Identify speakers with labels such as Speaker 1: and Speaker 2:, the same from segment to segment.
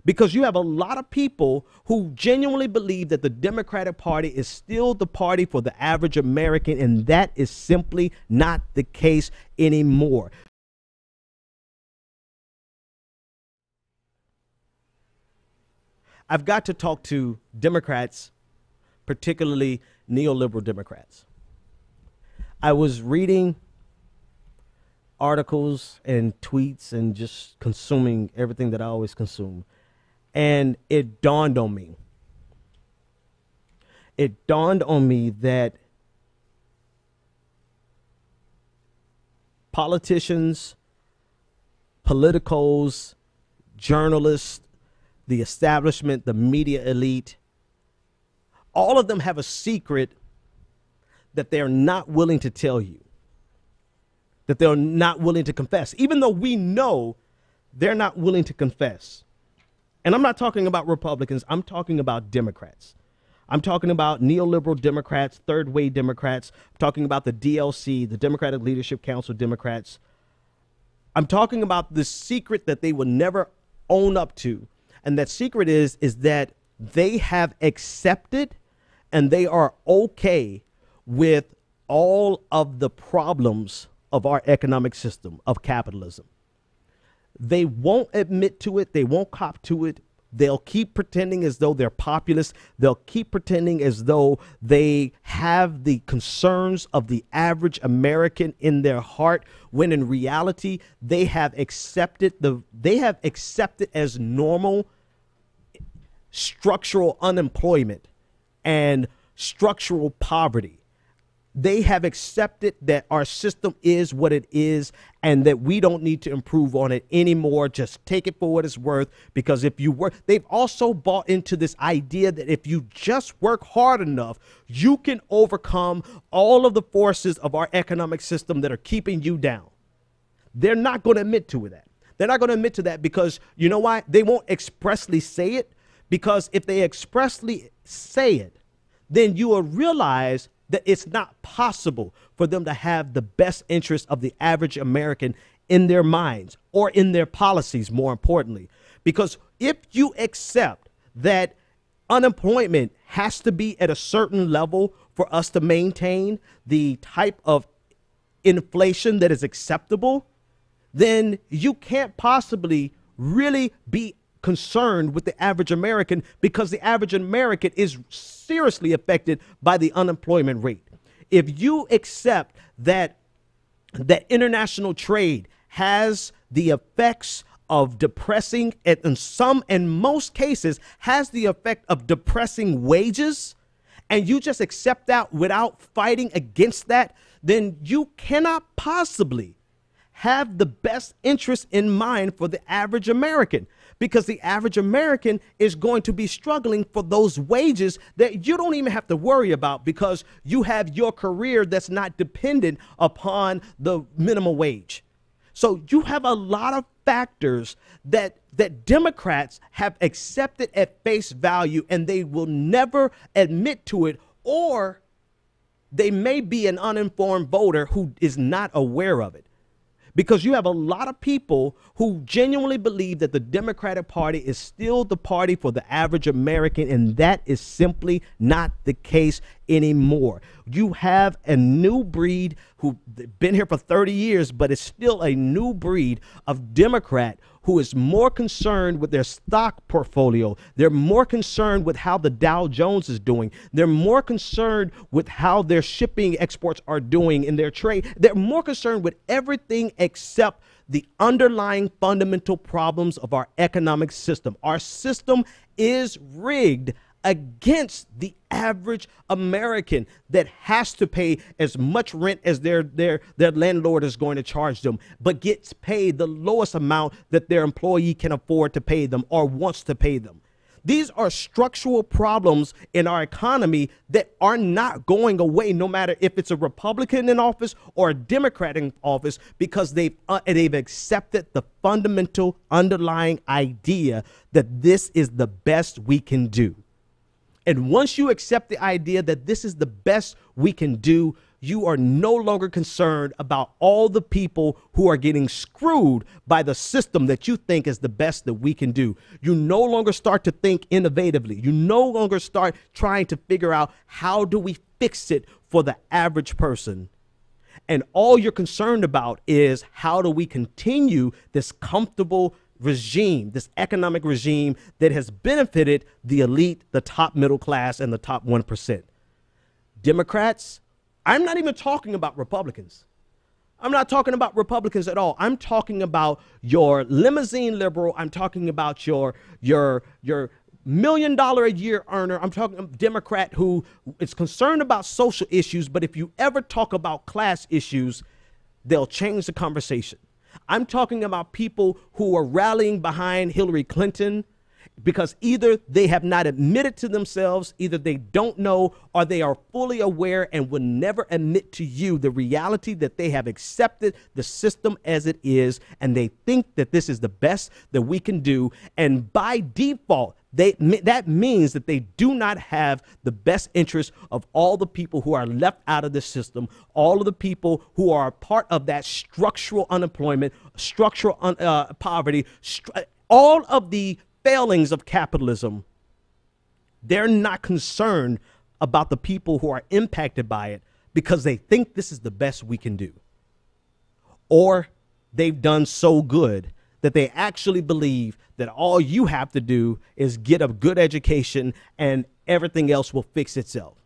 Speaker 1: because you have a lot of people who genuinely believe that the Democratic Party is still the party for the average American, and that is simply not the case anymore. I've got to talk to Democrats, particularly neoliberal Democrats. I was reading articles and tweets and just consuming everything that I always consume. And it dawned on me. It dawned on me that politicians, politicos, journalists, the establishment, the media elite, all of them have a secret that they're not willing to tell you, that they're not willing to confess, even though we know they're not willing to confess. And I'm not talking about Republicans. I'm talking about Democrats. I'm talking about neoliberal Democrats, third way Democrats. I'm talking about the DLC, the Democratic Leadership Council Democrats. I'm talking about the secret that they will never own up to. And that secret is that they have accepted and they are okay with all of the problems of our economic system, of capitalism. They won't admit to it. They won't cop to it. They'll keep pretending as though they're populist. They'll keep pretending as though they have the concerns of the average American in their heart, when in reality, they have accepted as normal structural unemployment and structural poverty. They have accepted that our system is what it is and that we don't need to improve on it anymore. Just take it for what it's worth, because if you work, they've also bought into this idea that if you just work hard enough, you can overcome all of the forces of our economic system that are keeping you down. They're not going to admit to that. They're not going to admit to that because you know why? They won't expressly say it, because if they expressly say it, then you will realize that it's not possible for them to have the best interest of the average American in their minds or in their policies, more importantly. Because if you accept that unemployment has to be at a certain level for us to maintain the type of inflation that is acceptable, then you can't possibly really be concerned with the average American, because the average American is seriously affected by the unemployment rate. If you accept that international trade has the effects of depressing, in most cases, has the effect of depressing wages, and you just accept that without fighting against that, then you cannot possibly have the best interest in mind for the average American. Because the average American is going to be struggling for those wages that you don't even have to worry about, because you have your career that's not dependent upon the minimum wage. So you have a lot of factors that Democrats have accepted at face value, and they will never admit to it, or they may be an uninformed voter who is not aware of it. Because you have a lot of people who genuinely believe that the Democratic Party is still the party for the average American, and that is simply not the case anymore. You have a new breed who've been here for 30 years, but it's still a new breed of Democrat who is more concerned with their stock portfolio. They're more concerned with how the Dow Jones is doing. They're more concerned with how their shipping exports are doing in their trade. They're more concerned with everything except the underlying fundamental problems of our economic system. Our system is rigged against the average American that has to pay as much rent as their landlord is going to charge them, but gets paid the lowest amount that their employee can afford to pay them or wants to pay them. These are structural problems in our economy that are not going away, no matter if it's a Republican in office or a Democrat in office, because they've accepted the fundamental underlying idea that this is the best we can do. And once you accept the idea that this is the best we can do, you are no longer concerned about all the people who are getting screwed by the system that you think is the best that we can do. You no longer start to think innovatively. You no longer start trying to figure out how do we fix it for the average person. And all you're concerned about is how do we continue this comfortable regime, this economic regime that has benefited the elite, the top middle class, and the top 1%. Democrats, I'm not even talking about Republicans. I'm not talking about Republicans at all. I'm talking about your limousine liberal. I'm talking about your $1 million a year earner. I'm talking about a Democrat who is concerned about social issues, but if you ever talk about class issues, they'll change the conversation. I'm talking about people who are rallying behind Hillary Clinton because either they have not admitted to themselves, either they don't know, or they are fully aware and will never admit to you the reality that they have accepted the system as it is, and they think that this is the best that we can do. And by default, that means that they do not have the best interest of all the people who are left out of the system, all of the people who are a part of that structural unemployment, structural poverty, all of the failings of capitalism. They're not concerned about the people who are impacted by it because they think this is the best we can do. Or they've done so good that they actually believe that all you have to do is get a good education and everything else will fix itself.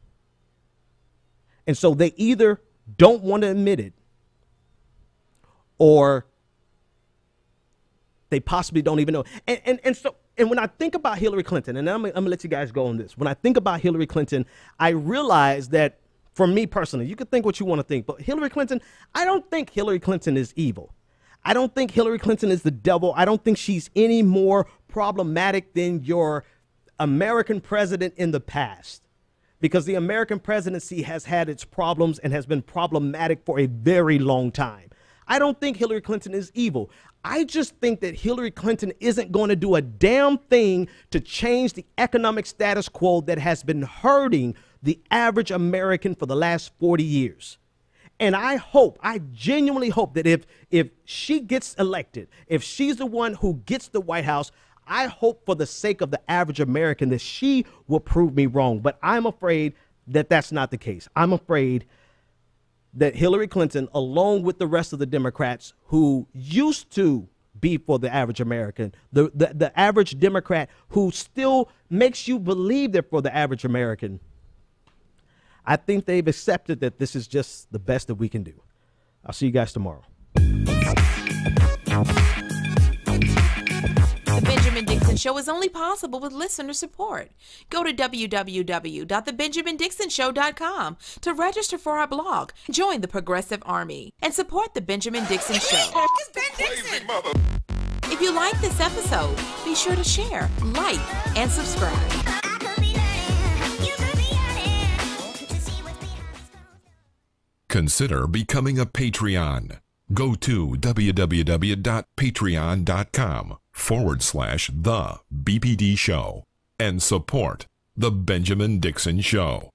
Speaker 1: And so they either don't want to admit it, or they possibly don't even know. And when I think about Hillary Clinton, and I'm gonna let you guys go on this. When I think about Hillary Clinton, I realize that for me personally, you can think what you want to think, but Hillary Clinton, I don't think Hillary Clinton is evil. I don't think Hillary Clinton is the devil. I don't think she's any more problematic than your American president in the past, because the American presidency has had its problems and has been problematic for a very long time. I don't think Hillary Clinton is evil. I just think that Hillary Clinton isn't going to do a damn thing to change the economic status quo that has been hurting the average American for the last 40 years. And I genuinely hope that if she gets elected, if she's the one who gets the White House, I hope for the sake of the average American that she will prove me wrong. But I'm afraid that that's not the case. I'm afraid that Hillary Clinton, along with the rest of the Democrats who used to be for the average American, the average Democrat who still makes you believe they're for the average American, I think they've accepted that this is just the best that we can do. I'll see you guys tomorrow.
Speaker 2: The Benjamin Dixon Show is only possible with listener support. Go to www.thebenjamindixonshow.com to register for our blog, join the Progressive Army, and support The Benjamin Dixon Show. It's Ben Dixon! If you like this episode, be sure to share, like, and subscribe.
Speaker 3: Consider becoming a Patreon. Go to www.patreon.com/The BPD Show and support The Benjamin Dixon Show.